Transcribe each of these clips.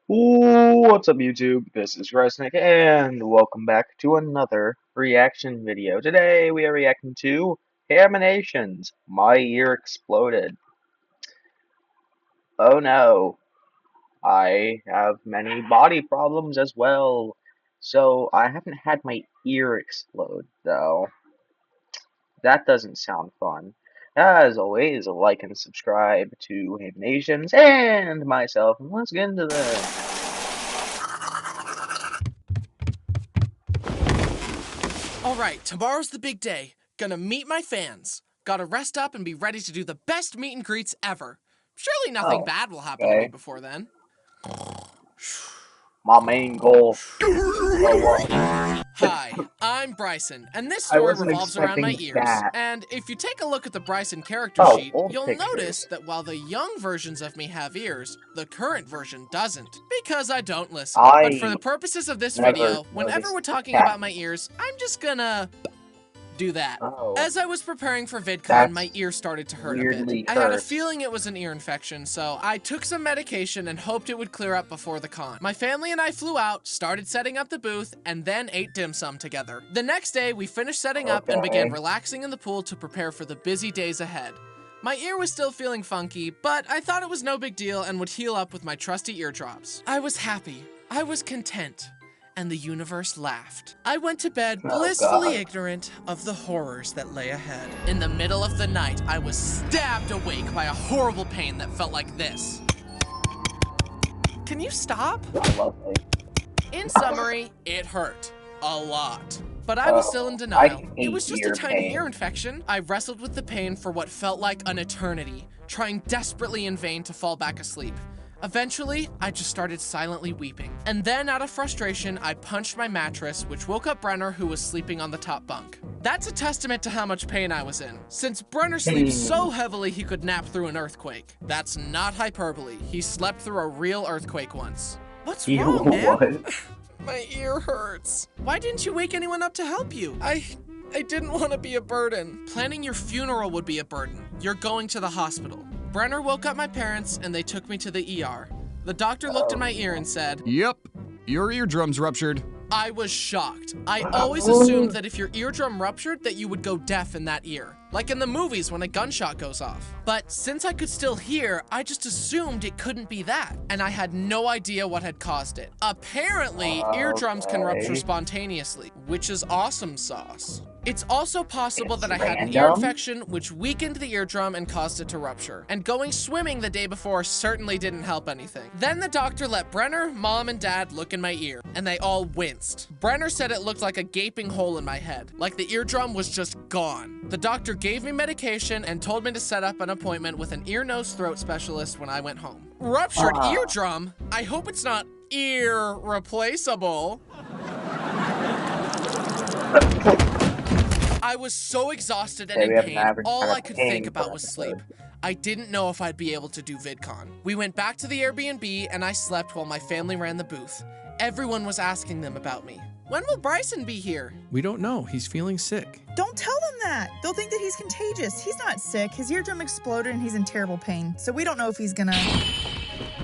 What's up, YouTube? This is Gresnick, and welcome back to another reaction video. Today we are reacting to Haminations. My ear exploded. Oh no, I have many body problems as well, so I haven't had my ear explode, though. That doesn't sound fun. As always, like and subscribe to Haminations and myself, and let's get into this. Alright, tomorrow's the big day. Gonna meet my fans. Gotta rest up and be ready to do the best meet and greets ever. Surely nothing Oh, bad will happen to me okay. before then. My main goal. Oh, well, Hi, I'm Bryson, and this I story wasn't revolves around my expecting ears. that. And if you take a look at the Bryson character Oh, sheet, old you'll notice pictures. that while the young versions of me have ears, the current version doesn't. Because I don't listen. But for the I purposes of this never video, whenever noticed we're the talking cat. about my ears, I'm just gonna do that. Oh, As I was preparing for VidCon, my that's ear started to hurt a bit. weirdly I had a cursed. feeling it was an ear infection, so I took some medication and hoped it would clear up before the con. My family and I flew out, started setting up the booth, and then ate dim sum together. The next day, we finished setting up and began Okay. relaxing in the pool to prepare for the busy days ahead. My ear was still feeling funky, but I thought it was no big deal and would heal up with my trusty eardrops. I was happy. I was content. And the universe laughed. I went to bed Oh blissfully God. ignorant of the horrors that lay ahead. In the middle of the night, I was stabbed awake by a horrible pain that felt like this. Can you stop? Lovely. In summary, it hurt. A lot. But I was still in Oh, I denial. It hate was just a ear tiny ear pain. infection. I wrestled with the pain for what felt like an eternity, trying desperately in vain to fall back asleep. Eventually, I just started silently weeping. And then, out of frustration, I punched my mattress, which woke up Brenner, who was sleeping on the top bunk. That's a testament to how much pain I was in, since Brenner sleeps so heavily he could nap through an earthquake. That's not hyperbole. He slept through a real earthquake once. What's You wrong, man? what? My ear hurts. Why didn't you wake anyone up to help you? I didn't want to be a burden. Planning your funeral would be a burden. You're going to the hospital. Brenner woke up my parents and they took me to the ER. The doctor looked in my ear and said, Yep, your eardrum's ruptured. I was shocked. I always assumed that if your eardrum ruptured that you would go deaf in that ear. Like in the movies when a gunshot goes off. But since I could still hear, I just assumed it couldn't be that. And I had no idea what had caused it. Apparently, eardrums can rupture Okay. spontaneously, which is awesome sauce. It's also possible It's that I had an ear random? infection, which weakened the eardrum and caused it to rupture. And going swimming the day before certainly didn't help anything. Then the doctor let Brenner, Mom, and Dad look in my ear, and they all winced. Brenner said it looked like a gaping hole in my head, like the eardrum was just gone. The doctor gave me medication and told me to set up an appointment with an ear, nose, throat specialist when I went home. Ruptured eardrum? I hope it's not irreplaceable. I was so exhausted and Okay, in we have an pain, average all kind I of could pain think per about was sleep. episode. I didn't know if I'd be able to do VidCon. We went back to the Airbnb and I slept while my family ran the booth. Everyone was asking them about me. When will Bryson be here? We don't know. He's feeling sick. Don't tell them that. They'll think that he's contagious. He's not sick. His eardrum exploded and he's in terrible pain. So we don't know if he's gonna.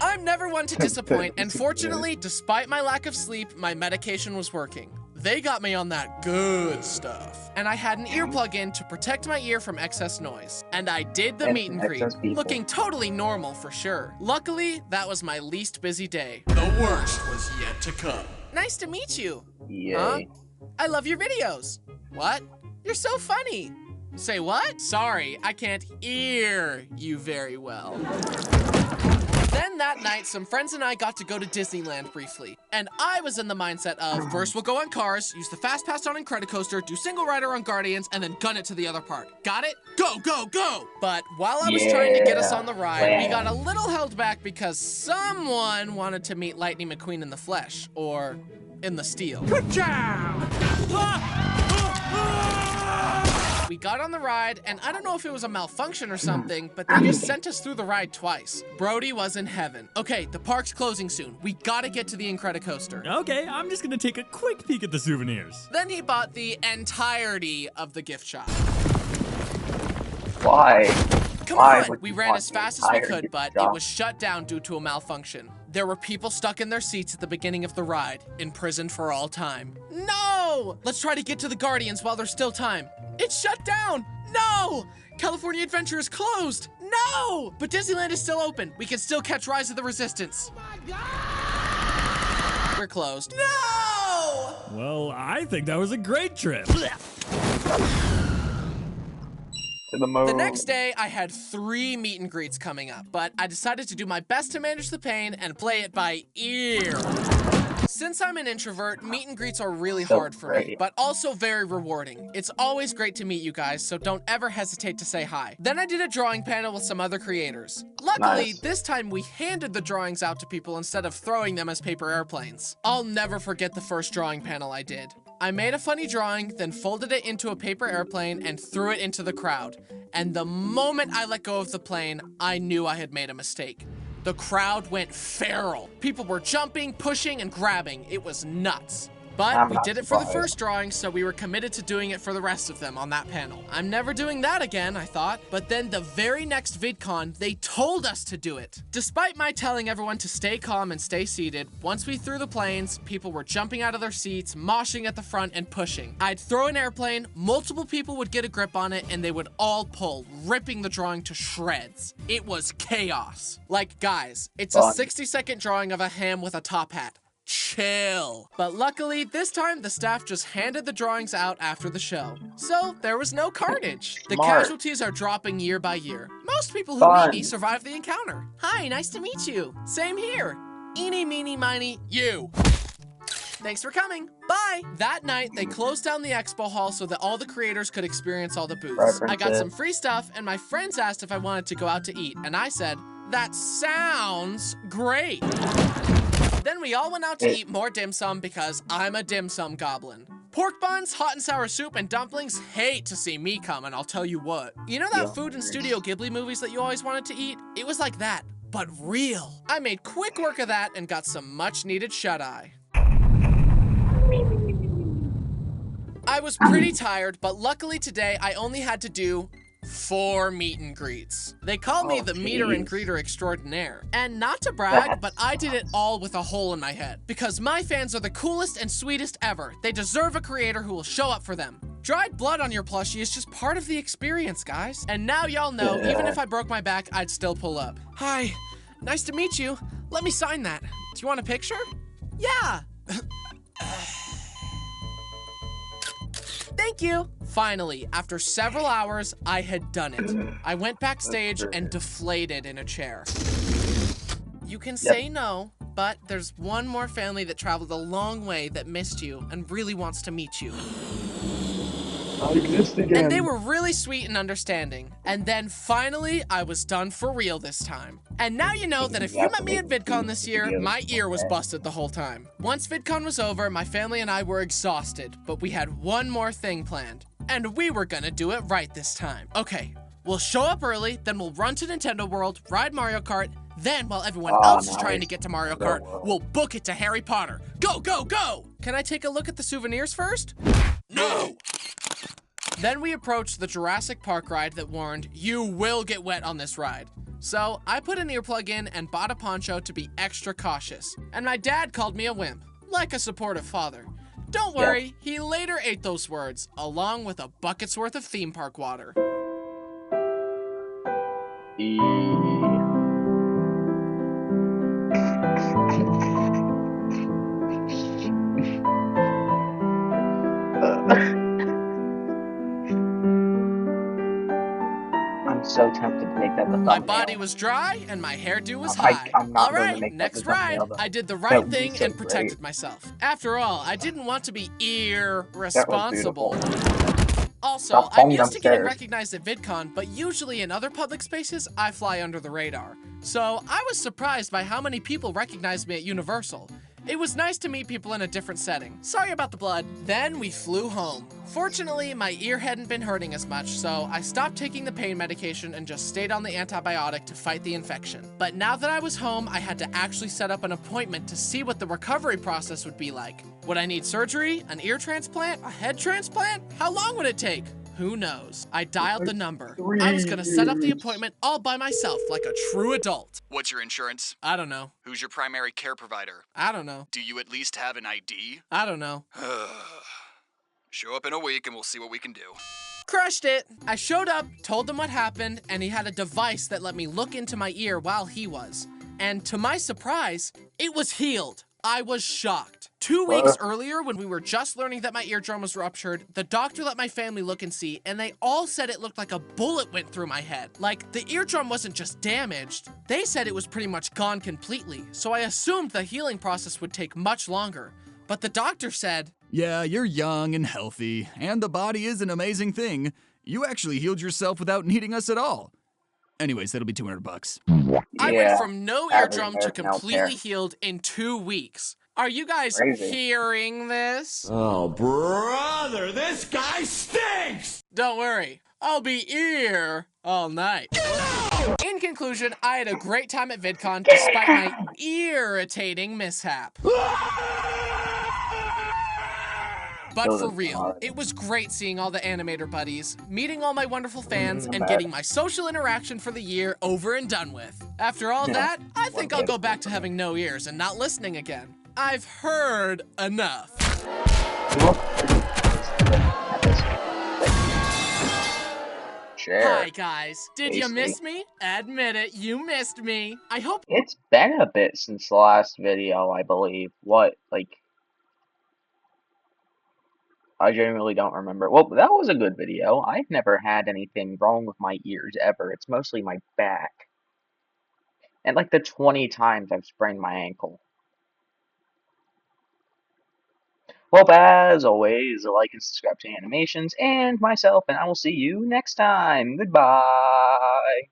I'm never one to disappoint, and fortunately, despite my lack of sleep, my medication was working. They got me on that good stuff. And I had an earplug in to protect my ear from excess noise. And I did the And meet and from greet, excess people. looking totally normal for sure. Luckily, that was my least busy day. The worst was yet to come. Nice to meet you. Yay. Huh? I love your videos. What? You're so funny. Say what? Sorry, I can't hear you very well. Then that night, some friends and I got to go to Disneyland briefly. And I was in the mindset of, first we'll go on Cars, use the Fast Pass on Incredicoaster, do Single Rider on Guardians, and then gun it to the other part. Got it? Go, go, go! But while I was trying to get us on the ride, we got a little held back because someone wanted to meet Lightning McQueen in the flesh, or in the steel. Good job! We got on the ride, and I don't know if it was a malfunction or something, but they just sent us through the ride twice. Brody was in heaven. Okay, the park's closing soon. We gotta get to the Incredicoaster. Okay, I'm just gonna take a quick peek at the souvenirs. Then he bought the entirety of the gift shop. Why? Come Why on! would We you ran want as the fast as we entire could, gift but it shop? was shut down due to a malfunction. There were people stuck in their seats at the beginning of the ride, imprisoned for all time. No! Let's try to get to the Guardians while there's still time. It's shut down! No! California Adventure is closed! No! But Disneyland is still open. We can still catch Rise of the Resistance. Oh my God! We're closed. No! Well, I think that was a great trip. To the moon. The next day, I had 3 meet and greets coming up, but I decided to do my best to manage the pain and play it by ear. Since I'm an introvert, meet and greets are really hard for me, but also very rewarding. It's always great to meet you guys, so don't ever hesitate to say hi. Then I did a drawing panel with some other creators. Luckily, this time we handed the drawings out to people instead of throwing them as paper airplanes. I'll never forget the first drawing panel I did. I made a funny drawing, then folded it into a paper airplane and threw it into the crowd. And the moment I let go of the plane, I knew I had made a mistake. The crowd went feral. People were jumping, pushing, and grabbing. It was nuts. But we did it for the first drawing, so we were committed to doing it for the rest of them on that panel. I'm never doing that again, I thought. But then the very next VidCon, they told us to do it. Despite my telling everyone to stay calm and stay seated, once we threw the planes, people were jumping out of their seats, moshing at the front, and pushing. I'd throw an airplane, multiple people would get a grip on it, and they would all pull, ripping the drawing to shreds. It was chaos. Like, guys, it's a 60-second drawing of a ham with a top hat. Chill. But luckily, this time the staff just handed the drawings out after the show. So there was no carnage. The casualties are dropping year by year. Most people who meet me survive the encounter. Hi, nice to meet you. Same here. Eeny, meeny, miny, you. Thanks for coming. Bye. That night, they closed down the expo hall so that all the creators could experience all the booths. I got some free stuff, and my friends asked if I wanted to go out to eat, and I said, that sounds great. Then we all went out to eat more dim sum because I'm a dim sum goblin. Pork buns, hot and sour soup, and dumplings hate to see me coming, I'll tell you what. You know that food in Studio Ghibli movies that you always wanted to eat? It was like that, but real. I made quick work of that and got some much needed shut-eye. I was pretty tired, but luckily today I only had to do 4 meet and greets. They call me the meter and greeter extraordinaire. And not to brag, but I did it all with a hole in my head. Because my fans are the coolest and sweetest ever. They deserve a creator who will show up for them. Dried blood on your plushie is just part of the experience, guys. And now y'all know, even if I broke my back, I'd still pull up. Hi, nice to meet you. Let me sign that. Do you want a picture? Yeah. Thank you. Finally, after several hours, I had done it. I went backstage and deflated in a chair. You can say no, but there's one more family that traveled a long way that missed you and really wants to meet you. I exist again. And they were really sweet and understanding. And then finally, I was done for real this time. And now you know that if you met me at VidCon this year, my ear was busted the whole time. Once VidCon was over, my family and I were exhausted, but we had one more thing planned. And we were gonna do it right this time. Okay, we'll show up early, then we'll run to Nintendo World, ride Mario Kart, then while everyone else is trying to get to Mario Kart, we'll book it to Harry Potter. Go, go, go! Can I take a look at the souvenirs first? No! Then we approached the Jurassic Park ride that warned, you will get wet on this ride. So I put an earplug in and bought a poncho to be extra cautious. And my dad called me a wimp, like a supportive father. Don't worry, he later ate those words, along with a bucket's worth of theme park water. I'm so tempted to make that the thumbnail. My body was dry and my hairdo was high. All right, next ride. I did the right thing and protected myself. After all, I didn't want to be irresponsible. Also, I'm used to getting recognized at VidCon, but usually in other public spaces, I fly under the radar. So I was surprised by how many people recognized me at Universal. It was nice to meet people in a different setting. Sorry about the blood. Then we flew home. Fortunately, my ear hadn't been hurting as much, so I stopped taking the pain medication and just stayed on the antibiotic to fight the infection. But now that I was home, I had to actually set up an appointment to see what the recovery process would be like. Would I need surgery, an ear transplant, a head transplant? How long would it take? Who knows? I dialed the number. Three I was gonna set up the years. appointment all by myself like a true adult. What's your insurance? I don't know. Who's your primary care provider? I don't know. Do you at least have an ID? I don't know. Show up in a week and we'll see what we can do. Crushed it! I showed up, told him what happened, and he had a device that let me look into my ear while he was. And to my surprise, it was healed. I was shocked. 2 weeks earlier, when we were just learning that my eardrum was ruptured, the doctor let my family look and see, and they all said it looked like a bullet went through my head. Like, the eardrum wasn't just damaged, they said it was pretty much gone completely, so I assumed the healing process would take much longer. But the doctor said, Yeah, you're young and healthy, and the body is an amazing thing. You actually healed yourself without needing us at all. Anyways, that'll be $200. I Yeah, went from no average eardrum to American completely healthcare. healed in 2 weeks. Are you guys Crazy. hearing this? Oh, brother, this guy stinks! Don't worry, I'll be here all night. In conclusion, I had a great time at VidCon despite my irritating mishap. But Those for are real, hard. it was great seeing all the animator buddies, meeting all my wonderful fans, and getting my social interaction for the year over and done with. After all that, I think I'll go back to having no ears and not listening again. I've heard enough. Share. Hi guys, did you miss me? Admit it, you missed me. I hope It's been a bit since the last video, I believe. What, like... I genuinely don't remember. Well, that was a good video. I've never had anything wrong with my ears ever. It's mostly my back. And like the 20 times I've sprained my ankle. Well, as always, like and subscribe to Animations and myself, and I will see you next time. Goodbye.